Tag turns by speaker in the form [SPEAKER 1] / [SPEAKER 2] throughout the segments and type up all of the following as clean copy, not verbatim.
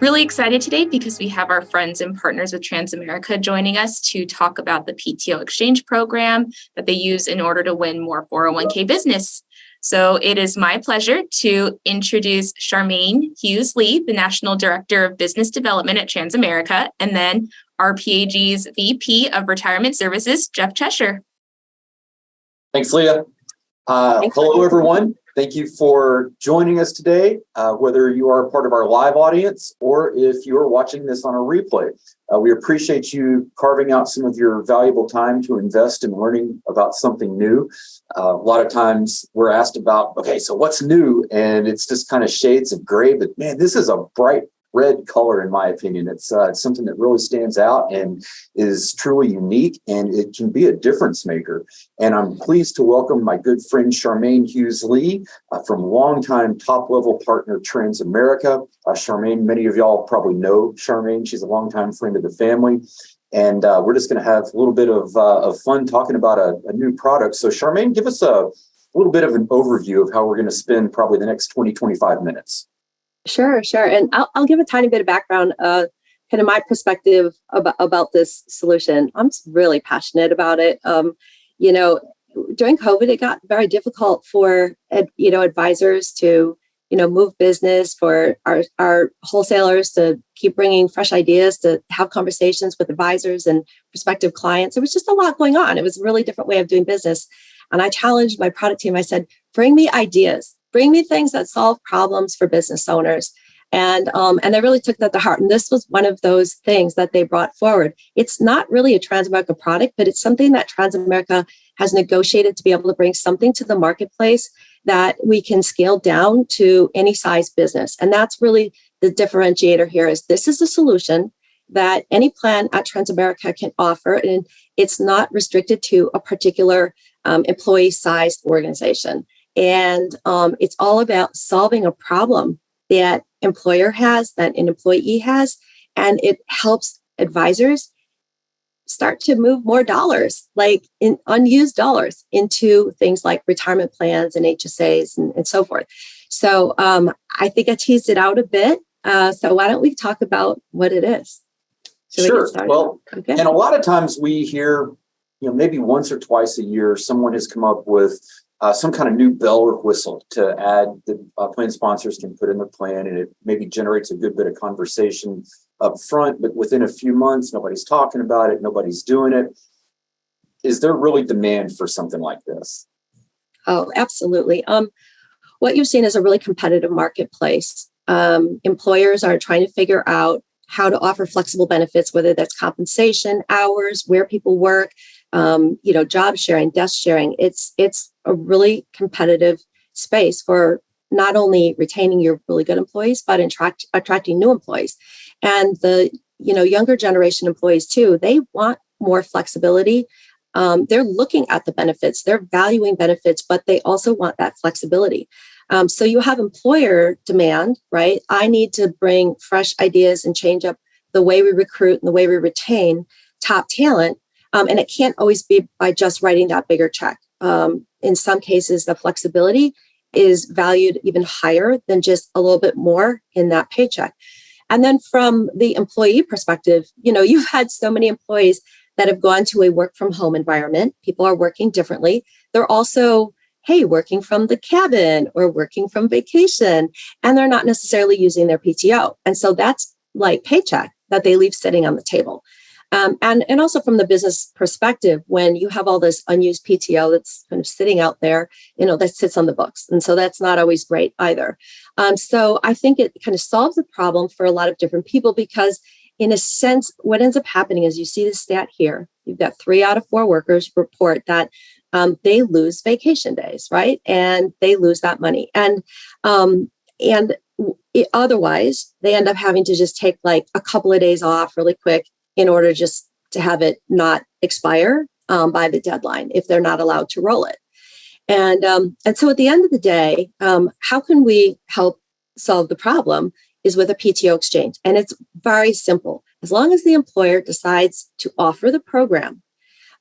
[SPEAKER 1] Really excited today because we have our friends and partners with Transamerica joining us to talk about the PTO Exchange Program that they use in order to win more 401k business. So it is my pleasure to introduce Charmaine Hughes-Lee, the National Director of Business Development at Transamerica, and then RPAG's VP of Retirement Services, Jeff Cheshire.
[SPEAKER 2] Thanks, Leah. Hello, everyone. Thank you for joining us today, whether you are part of our live audience or if you are watching this on a replay. We appreciate you carving out some of your valuable time to invest in learning about something new. A lot of times we're asked about, okay, so what's new? And it's just kind of shades of gray, but man, this is a bright red color, in my opinion. It's something that really stands out and is truly unique, and it can be a difference maker. And I'm pleased to welcome my good friend Charmaine Hughes-Lee from longtime top-level partner Transamerica. Charmaine, many of y'all probably know Charmaine. She's a longtime friend of the family. And we're just going to have a little bit of fun talking about a new product. So Charmaine, give us a little bit of an overview of how we're going to spend probably the next 20, 25 minutes.
[SPEAKER 3] Sure. And I'll give a tiny bit of background, kind of my perspective about this solution. I'm really passionate about it. During COVID, it got very difficult for advisors to move business, for our wholesalers to keep bringing fresh ideas, to have conversations with advisors and prospective clients. There was just a lot going on. It was a really different way of doing business, and I challenged my product team. I said, "Bring me ideas. Bring me things that solve problems for business owners." And they really took that to heart. And this was one of those things that they brought forward. It's not really a Transamerica product, but it's something that Transamerica has negotiated to be able to bring something to the marketplace that we can scale down to any size business. And that's really the differentiator here. Is this is a solution that any plan at Transamerica can offer, and it's not restricted to a particular employee-sized organization. And it's all about solving a problem that employer has, that an employee has, and it helps advisors start to move more dollars, like in unused dollars, into things like retirement plans and HSAs and so forth. So I think I teased it out a bit. So why don't we talk about what it is?
[SPEAKER 2] Sure. Well, okay. And a lot of times we hear, maybe once or twice a year, someone has come up with some kind of new bell or whistle to add that plan sponsors can put in their plan, and it maybe generates a good bit of conversation up front, but within a few months, nobody's talking about it, nobody's doing it. Is there really demand for something like this?
[SPEAKER 3] Oh, absolutely. What you've seen is a really competitive marketplace. Employers are trying to figure out how to offer flexible benefits, whether that's compensation, hours, where people work, job sharing, desk sharing. It's a really competitive space for not only retaining your really good employees, but attracting new employees. And the younger generation employees too, they want more flexibility. They're looking at the benefits, they're valuing benefits, but they also want that flexibility. So you have employer demand, right? I need to bring fresh ideas and change up the way we recruit and the way we retain top talent. And it can't always be by just writing that bigger check. In some cases, the flexibility is valued even higher than just a little bit more in that paycheck. And then from the employee perspective, you've had so many employees that have gone to a work from home environment. People are working differently. They're also, working from the cabin or working from vacation, and they're not necessarily using their PTO. And so that's like paycheck that they leave sitting on the table. And also from the business perspective, when you have all this unused PTO that's kind of sitting out there, that sits on the books. And so that's not always great either. So I think it kind of solves the problem for a lot of different people, because in a sense, what ends up happening is you see the stat here. You've got 3 out of 4 workers report that they lose vacation days, right? And they lose that money. And otherwise, they end up having to just take like a couple of days off really quick in order just to have it not expire by the deadline if they're not allowed to roll it. And so at the end of the day, how can we help solve the problem is with a PTO exchange. And it's very simple. As long as the employer decides to offer the program,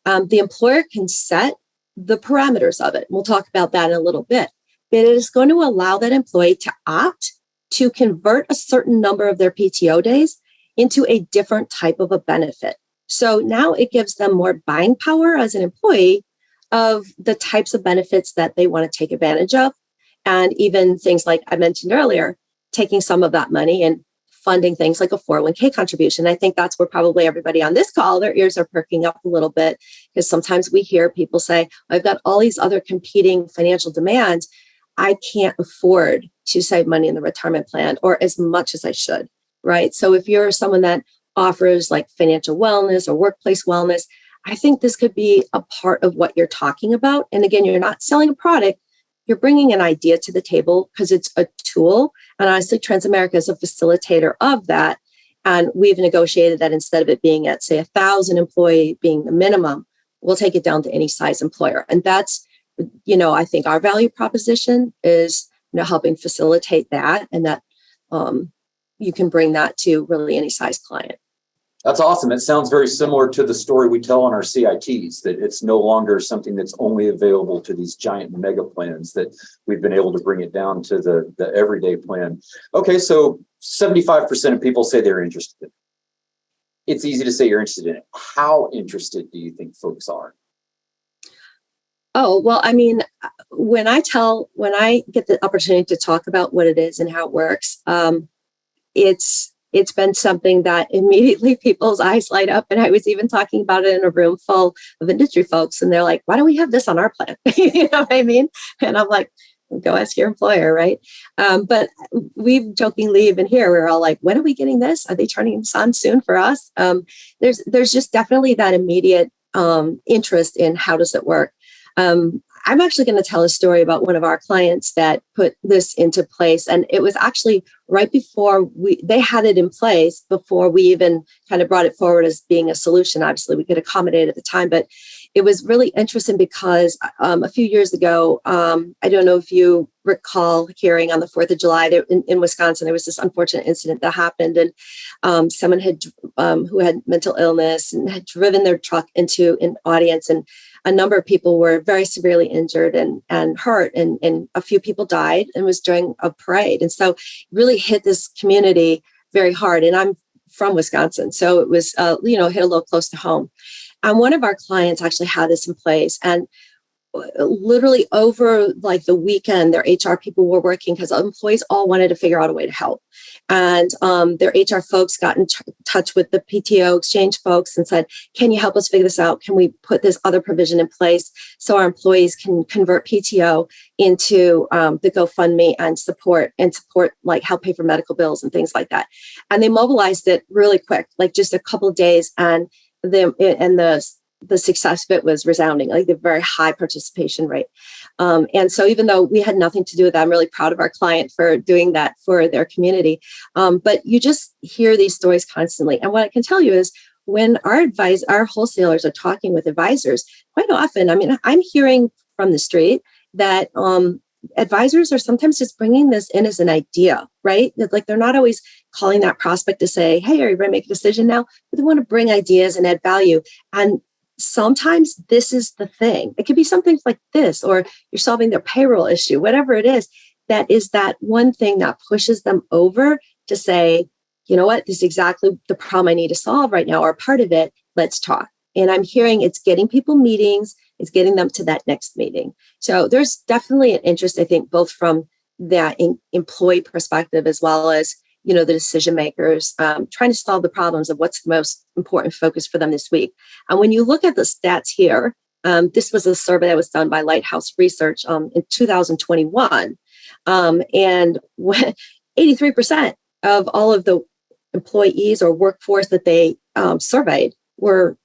[SPEAKER 3] the employer can set the parameters of it. We'll talk about that in a little bit. But it is going to allow that employee to opt to convert a certain number of their PTO days into a different type of a benefit. So now it gives them more buying power as an employee of the types of benefits that they want to take advantage of. And even things like I mentioned earlier, taking some of that money and funding things like a 401k contribution. I think that's where probably everybody on this call, their ears are perking up a little bit, because sometimes we hear people say, I've got all these other competing financial demands. I can't afford to save money in the retirement plan or as much as I should, right? So if you're someone that offers like financial wellness or workplace wellness, I think this could be a part of what you're talking about. And again, you're not selling a product, you're bringing an idea to the table because it's a tool. And honestly, Transamerica is a facilitator of that. And we've negotiated that instead of it being at, say, 1,000 employee being the minimum, we'll take it down to any size employer. And that's, I think our value proposition is, helping facilitate that, and that you can bring that to really any size client.
[SPEAKER 2] That's awesome. It sounds very similar to the story we tell on our CITs, that it's no longer something that's only available to these giant mega plans, that we've been able to bring it down to the everyday plan. Okay, so 75% of people say they're interested in it. It's easy to say you're interested in it. How interested do you think folks are?
[SPEAKER 3] Oh, well, I mean, when I get the opportunity to talk about what it is and how it works, it's been something that immediately people's eyes light up. And I was even talking about it in a room full of industry folks, and they're like, why don't we have this on our plan? You know what I mean? And I'm like, go ask your employer, right? But we've jokingly even here, we're all like, when are we getting this? Are they turning this on soon for us? There's just definitely that immediate interest in how does it work. I'm actually going to tell a story about one of our clients that put this into place. And it was actually right before they had it in place before we even kind of brought it forward as being a solution. Obviously, we could accommodate at the time, but it was really interesting because a few years ago, I don't know if you recall hearing on the 4th of July there in Wisconsin, there was this unfortunate incident that happened. And someone who had mental illness and had driven their truck into an audience, and a number of people were very severely injured and hurt, and a few people died, and was during a parade. And so it really hit this community very hard. And I'm from Wisconsin, so it was, hit a little close to home. And one of our clients actually had this in place, and literally over like the weekend, their HR people were working because employees all wanted to figure out a way to help. And their HR folks got in touch with the PTO Exchange folks and said, can you help us figure this out? Can we put this other provision in place so our employees can convert PTO into the GoFundMe and support like help pay for medical bills and things like that. And they mobilized it really quick, like just a couple of days. And the success of it was resounding, like the very high participation rate. And so even though we had nothing to do with that, I'm really proud of our client for doing that for their community. But you just hear these stories constantly. And what I can tell you is when our wholesalers are talking with advisors, quite often, I mean, I'm hearing from the street that advisors are sometimes just bringing this in as an idea, right? Like they're not always calling that prospect to say, hey, are you ready to make a decision now? But they want to bring ideas and add value. And sometimes this is the thing. It could be something like this, or you're solving their payroll issue, whatever it is, that is that one thing that pushes them over to say, you know what, this is exactly the problem I need to solve right now, or part of it, let's talk. And I'm hearing it's getting people meetings, it's getting them to that next meeting. So there's definitely an interest, I think, both from that employee perspective as well as the decision makers trying to solve the problems of what's the most important focus for them this week. And when you look at the stats here, this was a survey that was done by Lighthouse Research in 2021. And 83% of all of the employees or workforce that they surveyed were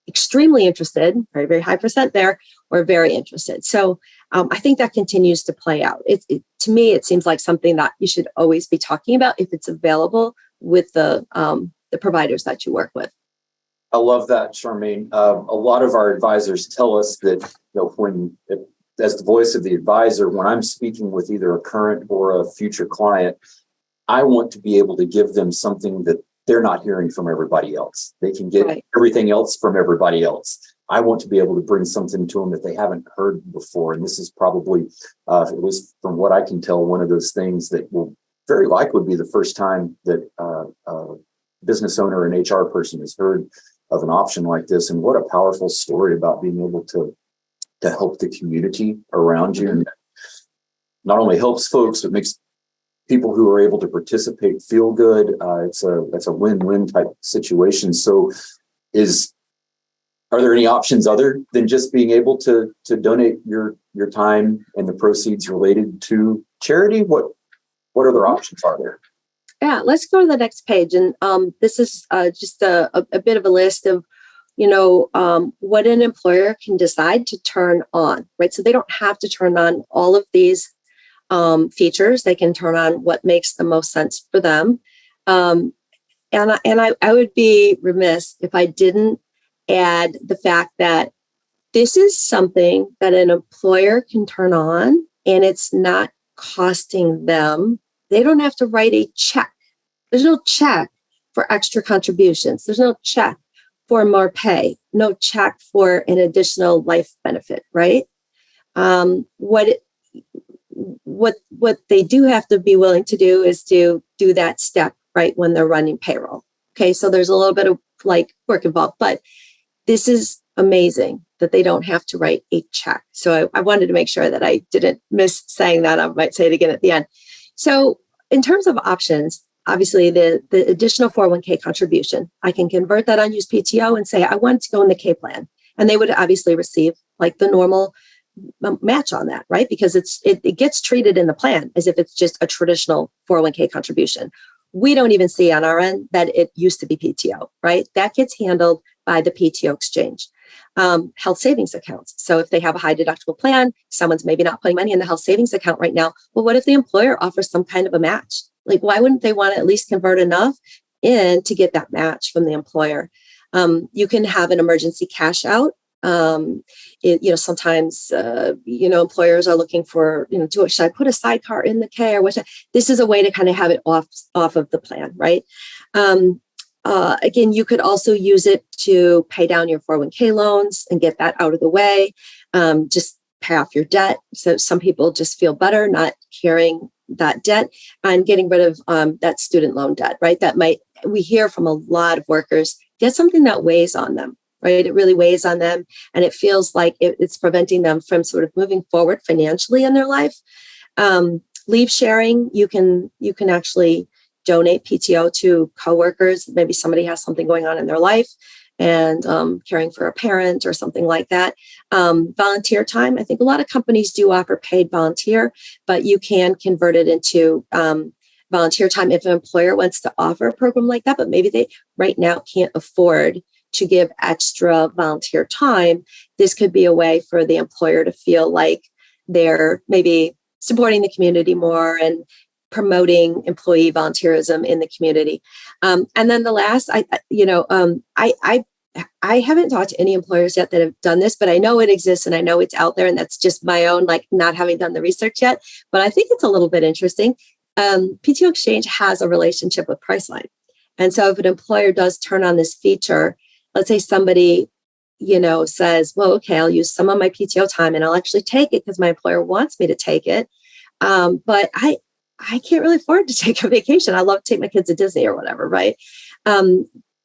[SPEAKER 3] extremely interested, very, very high percent there, or very interested. So I think that continues to play out. To me, it seems like something that you should always be talking about if it's available with the providers that you work with.
[SPEAKER 2] I love that, Charmaine. A lot of our advisors tell us that as the voice of the advisor, when I'm speaking with either a current or a future client, I want to be able to give them something that they're not hearing from everybody else. They can get everything else from everybody else. I want to be able to bring something to them that they haven't heard before. And this is probably, at least from what I can tell, one of those things that will very likely would be the first time that a business owner and HR person has heard of an option like this. And what a powerful story about being able to help the community around you. And not only helps folks, but makes people who are able to participate feel good. It's a win-win type situation. So are there any options other than just being able to donate your time and the proceeds related to charity? What other options are there?
[SPEAKER 3] Yeah, let's go to the next page. And this is just a bit of a list of, what an employer can decide to turn on, right? So they don't have to turn on all of these features. They can turn on what makes the most sense for them. And I would be remiss if I didn't add the fact that this is something that an employer can turn on, and it's not costing them. They don't have to write a check. There's no check for extra contributions. There's no check for more pay, no check for an additional life benefit, right? What they do have to be willing to do is to do that step right when they're running payroll. Okay, so there's a little bit of work involved, but this is amazing that they don't have to write a check. So I wanted to make sure that I didn't miss saying that. I might say it again at the end. So in terms of options, obviously the additional 401k contribution, I can convert that unused PTO and say, I want to go in the K plan. And they would obviously receive the normal match on that, right? Because it gets treated in the plan as if it's just a traditional 401k contribution. We don't even see on our end that it used to be PTO, right? That gets handled by the PTO Exchange. Health savings accounts. So if they have a high deductible plan, someone's maybe not putting money in the health savings account right now. Well, what if the employer offers some kind of a match? Why wouldn't they want to at least convert enough in to get that match from the employer? You can have an emergency cash out. Sometimes, employers are looking for, should I put a sidecar in the K or what? This is a way to kind of have it off of the plan, right? Again, you could also use it to pay down your 401k loans and get that out of the way. Just pay off your debt. So some people just feel better not carrying that debt and getting rid of that student loan debt, right? We hear from a lot of workers, that's something that weighs on them, right? It really weighs on them. And it feels like it's preventing them from sort of moving forward financially in their life. Leave sharing, you can actually donate PTO to coworkers. Maybe somebody has something going on in their life and caring for a parent or something like that. Volunteer time. I think a lot of companies do offer paid volunteer, but you can convert it into volunteer time if an employer wants to offer a program like that, but maybe they right now can't afford to give extra volunteer time. This could be a way for the employer to feel like they're maybe supporting the community more and promoting employee volunteerism in the community. And then the last, I haven't talked to any employers yet that have done this, but I know it exists and I know it's out there, and that's just my own, not having done the research yet, but I think it's a little bit interesting. PTO Exchange has a relationship with Priceline. And so if an employer does turn on this feature, let's say somebody, says, well, okay, I'll use some of my PTO time and I'll actually take it because my employer wants me to take it. But I can't really afford to take a vacation. I love to take my kids to Disney or whatever, right?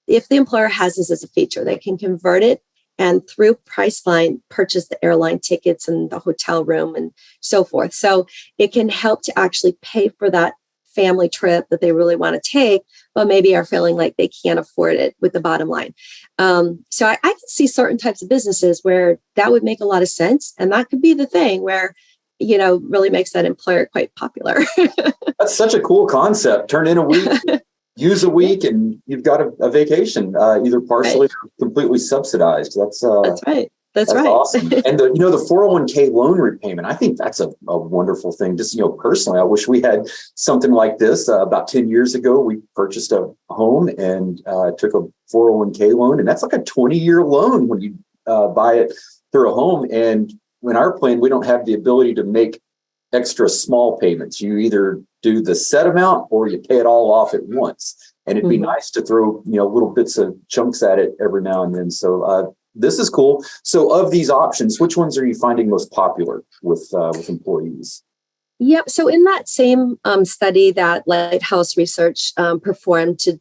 [SPEAKER 3] If the employer has this as a feature, they can convert it and through Priceline purchase the airline tickets and the hotel room and so forth. So it can help to actually pay for that family trip that they really want to take, but maybe are feeling like they can't afford it with the bottom line. So I can see certain types of businesses where that would make a lot of sense. And that could be the thing where really makes that employer quite popular.
[SPEAKER 2] That's such a cool concept. Turn in a week, use a week, and you've got a vacation, either partially or completely subsidized. That's
[SPEAKER 3] right. That's right.
[SPEAKER 2] Awesome. And the 401k loan repayment, I think that's a wonderful thing. Just, personally, I wish we had something like this. About 10 years ago, we purchased a home and took a 401k loan. And that's like a 20-year loan when you buy it through a home. And in our plan, we don't have the ability to make extra small payments. You either do the set amount or you pay it all off at once. And it'd be nice to throw, little bits of chunks at it every now and then. So this is cool. So of these options, which ones are you finding most popular with employees?
[SPEAKER 3] Yep. So in that same study that Lighthouse Research performed to,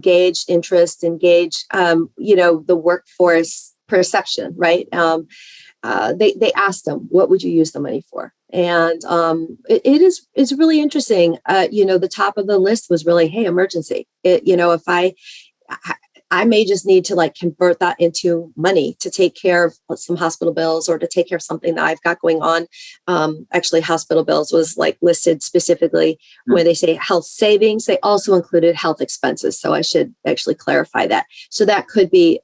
[SPEAKER 3] gauge interest, engage, the workforce perception, right? They asked them, what would you use the money for? And it is really interesting. The top of the list was really, hey, emergency. If I may just need to convert that into money to take care of some hospital bills or to take care of something that I've got going on. Actually, hospital bills was listed specifically when they say health savings. They also included health expenses. So I should actually clarify that. So that could be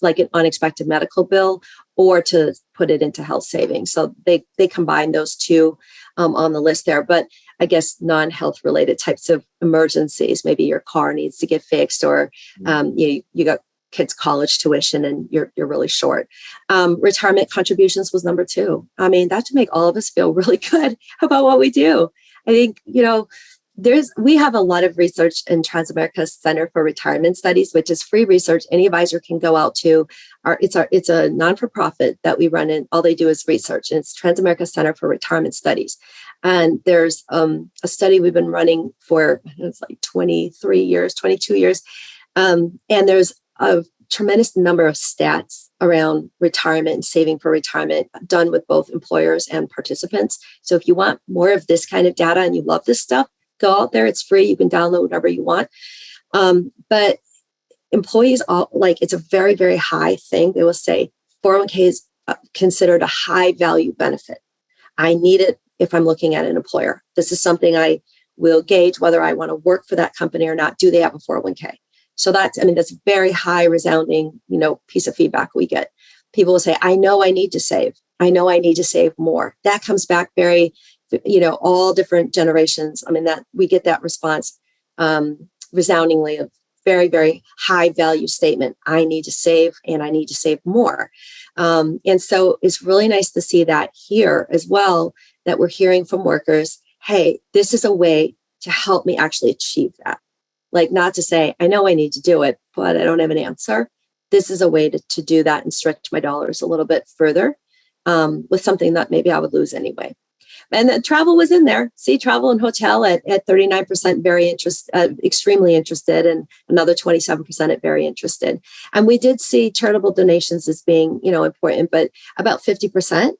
[SPEAKER 3] like an unexpected medical bill or to put it into health savings. So they combine those two on the list there. But I guess non-health related types of emergencies, maybe your car needs to get fixed or you got kids' college tuition and you're really short. Retirement contributions was number 2. I mean, that should make all of us feel really good about what we do. I think, we have a lot of research in Transamerica's Center for Retirement Studies, which is free research. Any advisor can go out to. It's a non-for-profit that we run, and all they do is research. And it's Transamerica Center for Retirement Studies. And there's a study we've been running for 23 years, 22 years, and there's a tremendous number of stats around retirement and saving for retirement done with both employers and participants. So if you want more of this kind of data and you love this stuff, go out there. It's free. You can download whatever you want. But employees, it's a very, very high thing. They will say 401k is considered a high value benefit. I need it if I'm looking at an employer. This is something I will gauge whether I want to work for that company or not. Do they have a 401k? So that's very high resounding, piece of feedback we get. People will say, I know I need to save. I know I need to save more. That comes back very, all different generations. That we get that response resoundingly of very, very high value statement. I need to save and I need to save more. And so it's really nice to see that here as well, that we're hearing from workers, hey, this is a way to help me actually achieve that. Not to say, I know I need to do it, but I don't have an answer. This is a way to do that and stretch my dollars a little bit further with something that maybe I would lose anyway. And then travel was in there. See, travel and hotel at 39% extremely interested, and another 27% at very interested. And we did see charitable donations as being, important, but about 50%,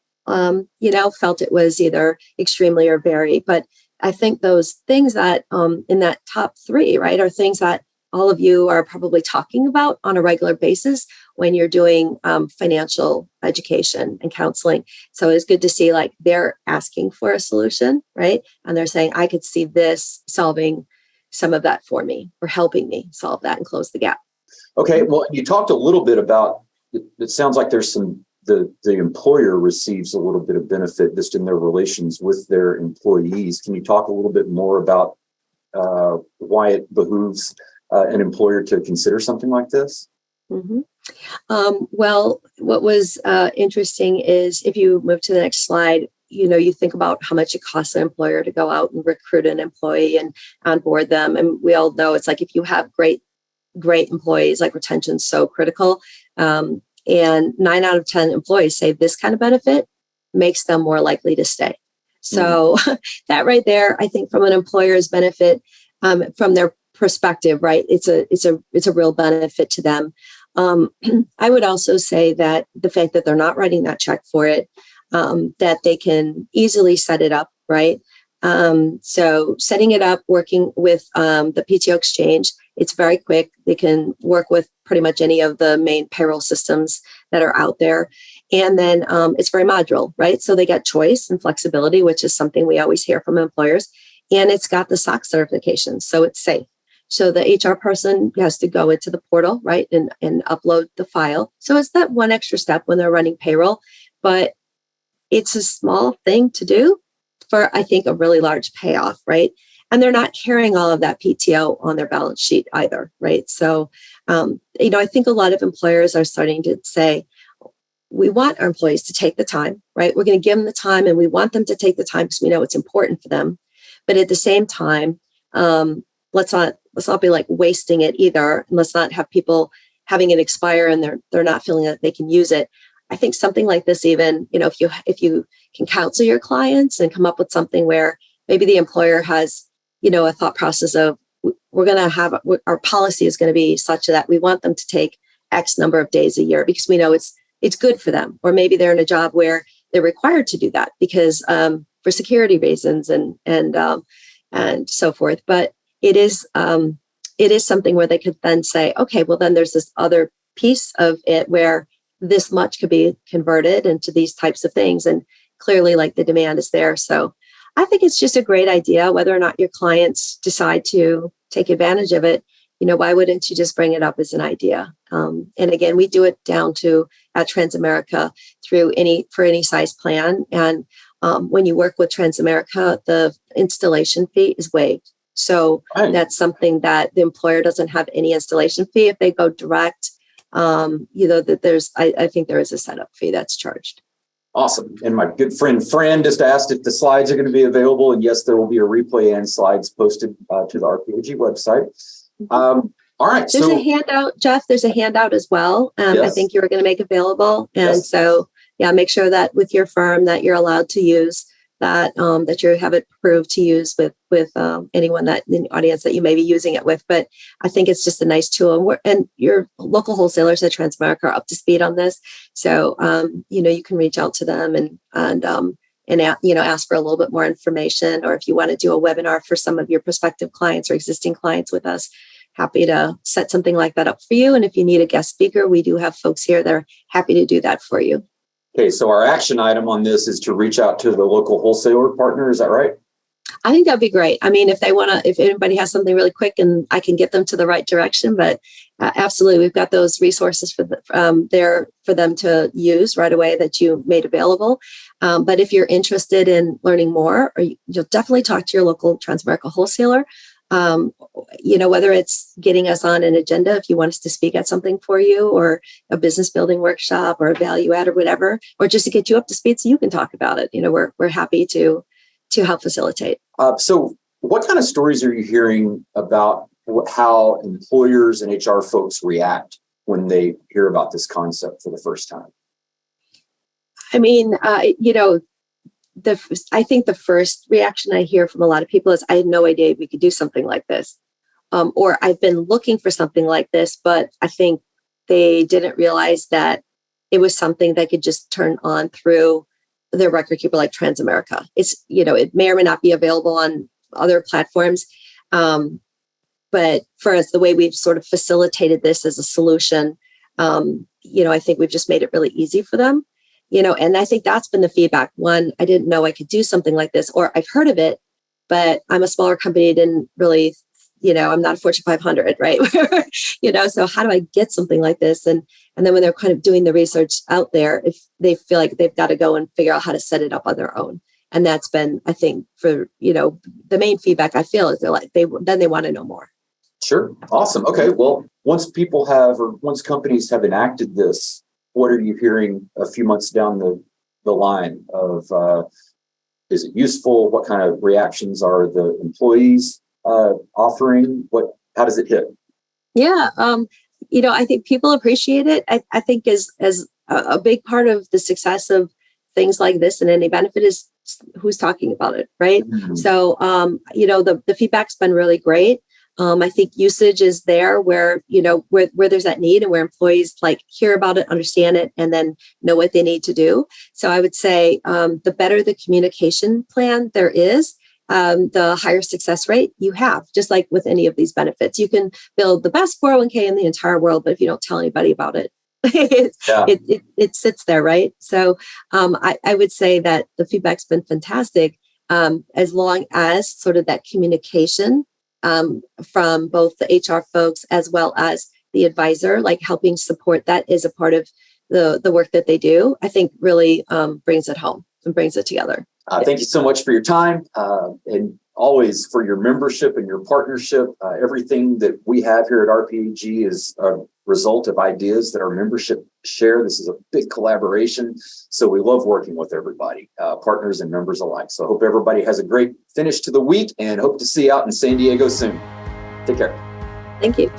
[SPEAKER 3] felt it was either extremely or very. But I think those things that in that top 3, right, are things that all of you are probably talking about on a regular basis when you're doing financial education and counseling. So it's good to see they're asking for a solution, right? And they're saying, I could see this solving some of that for me or helping me solve that and close the gap.
[SPEAKER 2] Okay. Well, you talked a little bit about, it sounds like there's the employer receives a little bit of benefit just in their relations with their employees. Can you talk a little bit more about why it behooves an employer to consider something like this?
[SPEAKER 3] Mm-hmm. Well, what was interesting is if you move to the next slide, you think about how much it costs an employer to go out and recruit an employee and onboard them. And we all know it's if you have great employees, retention's so critical. And 9 out of 10 employees say this kind of benefit makes them more likely to stay. So that right there, I think from an employer's benefit, from their perspective, right, it's a real benefit to them. I would also say that the fact that they're not writing that check for it, that they can easily set it up, right? So setting it up, working with the PTO Exchange, it's very quick. They can work with pretty much any of the main payroll systems that are out there. And then it's very modular, right? So they get choice and flexibility, which is something we always hear from employers. And it's got the SOX certification, so it's safe. So the HR person has to go into the portal, right, and upload the file. So it's that one extra step when they're running payroll, but it's a small thing to do for, I think, a really large payoff, right? And they're not carrying all of that PTO on their balance sheet either, right? So, I think a lot of employers are starting to say, we want our employees to take the time, right? We're going to give them the time and we want them to take the time because we know it's important for them. But at the same time, let's not be wasting it either. And let's not have people having it expire and they're not feeling that they can use it. I think something like this, even, if you can counsel your clients and come up with something where maybe the employer has, a thought process of, we're going to have, our policy is going to be such that we want them to take X number of days a year because we know it's good for them. Or maybe they're in a job where they're required to do that because for security reasons and so forth. But it is something where they could then say, okay, well, then there's this other piece of it where this much could be converted into these types of things. And clearly, like, the demand is there. So I think it's just a great idea, whether or not your clients decide to take advantage of it. Why wouldn't you just bring it up as an idea? And again, we do it down to at Transamerica for any size plan. And when you work with Transamerica, the installation fee is waived. So That's something that the employer doesn't have any installation fee. If they go direct, that I think there is a setup fee that's charged.
[SPEAKER 2] Awesome. And my good friend Fran just asked if the slides are going to be available. And yes, there will be a replay and slides posted to the RPAG website. All right.
[SPEAKER 3] There's a handout, Jeff. There's a handout as well.
[SPEAKER 2] Yes.
[SPEAKER 3] I think you were going to make available. And
[SPEAKER 2] Yes.
[SPEAKER 3] So, make sure that with your firm that you're allowed to use that, that you have it approved to use with anyone that in the audience that you may be using it with. But I think it's just a nice tool. And your local wholesalers at Transamerica are up to speed on this. So, you can reach out to them and ask for a little bit more information. Or if you want to do a webinar for some of your prospective clients or existing clients with us, happy to set something like that up for you. And if you need a guest speaker, we do have folks here that are happy to do that for you.
[SPEAKER 2] Okay, so our action item on this is to reach out to the local wholesaler partner. Is that right?
[SPEAKER 3] I think that'd be great. I mean, if anybody has something really quick and I can get them to the right direction, but absolutely, we've got those resources there for them to use right away that you made available. But if you're interested in learning more, you'll definitely talk to your local Transamerica wholesaler. Whether it's getting us on an agenda, if you want us to speak at something for you, or a business building workshop or a value add or whatever, or just to get you up to speed so you can talk about it. We're happy to help facilitate.
[SPEAKER 2] So what kind of stories are you hearing about how employers and HR folks react when they hear about this concept for the first time?
[SPEAKER 3] I mean, I think the first reaction I hear from a lot of people is, I had no idea we could do something like this. Or I've been looking for something like this, but I think they didn't realize that it was something that could just turn on through their record keeper like Transamerica. It may or may not be available on other platforms. But for us, the way we've sort of facilitated this as a solution, I think we've just made it really easy for them. And I think that's been the feedback. One, I didn't know I could do something like this, or I've heard of it, but I'm a smaller company, didn't really, I'm not a Fortune 500, right? So how do I get something like this? And then when they're kind of doing the research out there, if they feel like they've got to go and figure out how to set it up on their own. And that's been, I think, for, the main feedback I feel is they want to know more.
[SPEAKER 2] Sure. Awesome. Okay. Well, once companies have enacted this, what are you hearing a few months down the line of, is it useful? What kind of reactions are the employees offering? How does it hit?
[SPEAKER 3] Yeah. I think people appreciate it. I think as a big part of the success of things like this and any benefit is who's talking about it. Right. Mm-hmm. So, the feedback's been really great. I think usage is there where there's that need and where employees hear about it, understand it, and then know what they need to do. So I would say the better the communication plan there is, the higher success rate you have, just like with any of these benefits. You can build the best 401k in the entire world, but if you don't tell anybody about it, it sits there, right? So I would say that the feedback's been fantastic, as long as sort of that communication from both the HR folks as well as the advisor, helping support that is a part of the work that they do, I think really brings it home and brings it together.
[SPEAKER 2] Thank you so much for your time and always for your membership and your partnership. Everything that we have here at RPAG is a result of ideas that our membership share. This is a big collaboration. So we love working with everybody, partners and members alike. So I hope everybody has a great finish to the week and hope to see you out in San Diego soon. Take care.
[SPEAKER 3] Thank you.